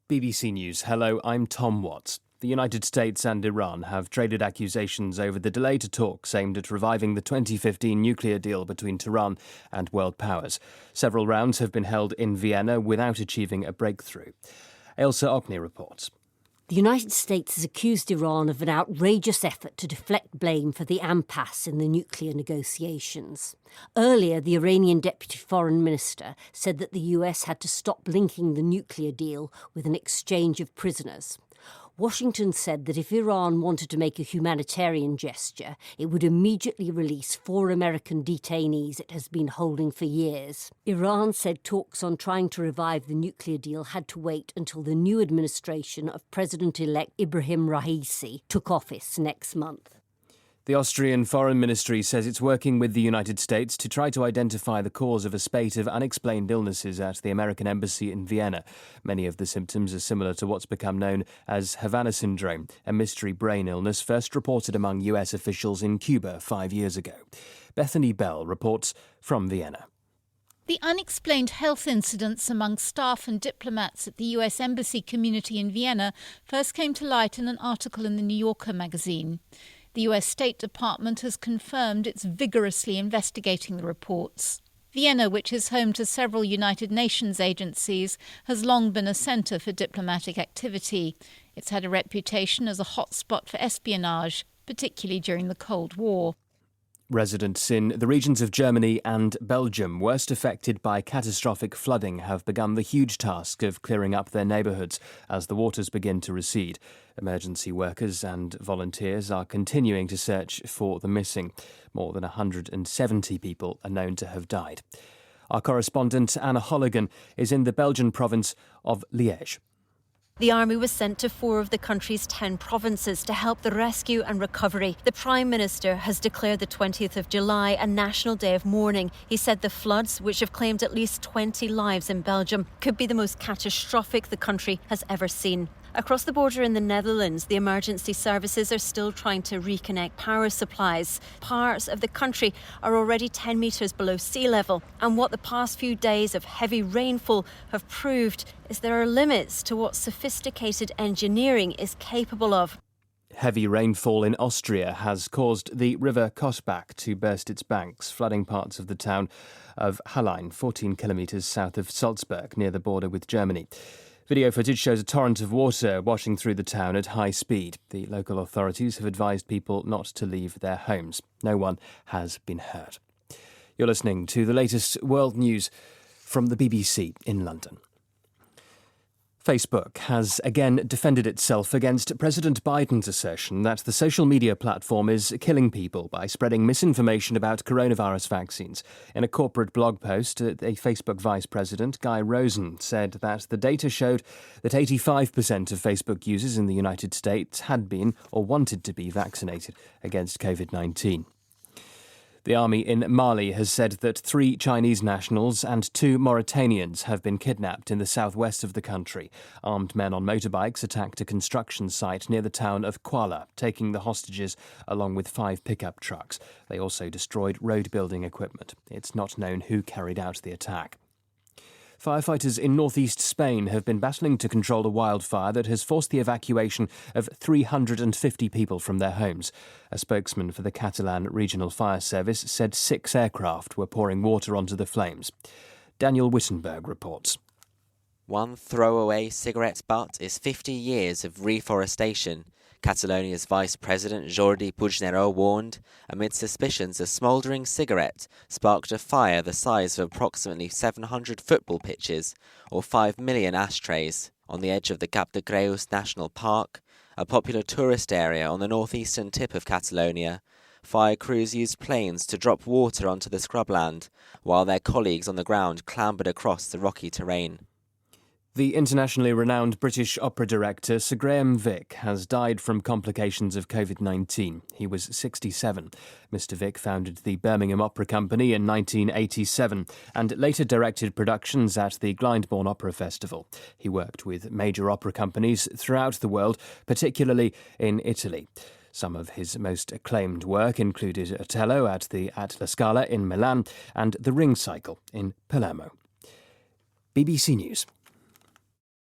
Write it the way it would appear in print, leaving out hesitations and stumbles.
BBC News. Hello, I'm Tom Watts. The United States and Iran have traded accusations over the delay to talks aimed at reviving the 2015 nuclear deal between Tehran and world powers. Several rounds have been held in Vienna without achieving a breakthrough. Ailsa Ogney reports. The United States has accused Iran of an outrageous effort to deflect blame for the impasse in the nuclear negotiations. Earlier, the Iranian Deputy Foreign Minister said that the US had to stop linking the nuclear deal with an exchange of prisoners. Washington said that if Iran wanted to make a humanitarian gesture, it would immediately release 4 American detainees it has been holding for years. Iran said talks on trying to revive the nuclear deal had to wait until the new administration of President-elect Ibrahim Raisi took office next month. The Austrian Foreign Ministry says it's working with the United States to try to identify the cause of a spate of unexplained illnesses at the American embassy in Vienna. Many of the symptoms are similar to what's become known as Havana syndrome, a mystery brain illness first reported among US officials in Cuba 5 years ago. Bethany Bell reports from Vienna. The unexplained health incidents among staff and diplomats at the US Embassy community in Vienna first came to light in an article in the New Yorker magazine. The US State Department has confirmed it's vigorously investigating the reports. Vienna, which is home to several United Nations agencies, has long been a centre for diplomatic activity. It's had a reputation as a hotspot for espionage, particularly during the Cold War. Residents in the regions of Germany and Belgium worst affected by catastrophic flooding have begun the huge task of clearing up their neighbourhoods as the waters begin to recede. Emergency workers and volunteers are continuing to search for the missing. More than 170 people are known to have died. Our correspondent Anna Holligan is in the Belgian province of Liège. The army was sent to 4 of the country's 10 provinces to help the rescue and recovery. The Prime Minister has declared the 20th of July a national day of mourning. He said the floods, which have claimed at least 20 lives in Belgium, could be the most catastrophic the country has ever seen. Across the border in the Netherlands, the emergency services are still trying to reconnect power supplies. Parts of the country are already 10 metres below sea level. And what the past few days of heavy rainfall have proved is there are limits to what sophisticated engineering is capable of. Heavy rainfall in Austria has caused the river Kosbach to burst its banks, flooding parts of the town of Hallein, 14 kilometres south of Salzburg, near the border with Germany. Video footage shows a torrent of water washing through the town at high speed. The local authorities have advised people not to leave their homes. No one has been hurt. You're listening to the latest world news from the BBC in London. Facebook has again defended itself against President Biden's assertion that the social media platform is killing people by spreading misinformation about coronavirus vaccines. In a corporate blog post, a Facebook vice president, Guy Rosen, said that the data showed that 85% of Facebook users in the United States had been or wanted to be vaccinated against COVID-19. The army in Mali has said that 3 Chinese nationals and 2 Mauritanians have been kidnapped in the southwest of the country. Armed men on motorbikes attacked a construction site near the town of Kuala, taking the hostages along with 5 pickup trucks. They also destroyed road building equipment. It's not known who carried out the attack. Firefighters in northeast Spain have been battling to control a wildfire that has forced the evacuation of 350 people from their homes. A spokesman for the Catalan Regional Fire Service said 6 aircraft were pouring water onto the flames. Daniel Wittenberg reports. One throwaway cigarette butt is 50 years of reforestation. Catalonia's Vice President Jordi Puigneró warned, amid suspicions a smouldering cigarette sparked a fire the size of approximately 700 football pitches, or 5 million ashtrays, on the edge of the Cap de Creus National Park, a popular tourist area on the northeastern tip of Catalonia. Fire crews used planes to drop water onto the scrubland, while their colleagues on the ground clambered across the rocky terrain. The internationally renowned British opera director Sir Graham Vick has died from complications of COVID-19. He was 67. Mr. Vick founded the Birmingham Opera Company in 1987 and later directed productions at the Glyndebourne Opera Festival. He worked with major opera companies throughout the world, particularly in Italy. Some of his most acclaimed work included Otello at the La Scala in Milan and The Ring Cycle in Palermo. BBC News.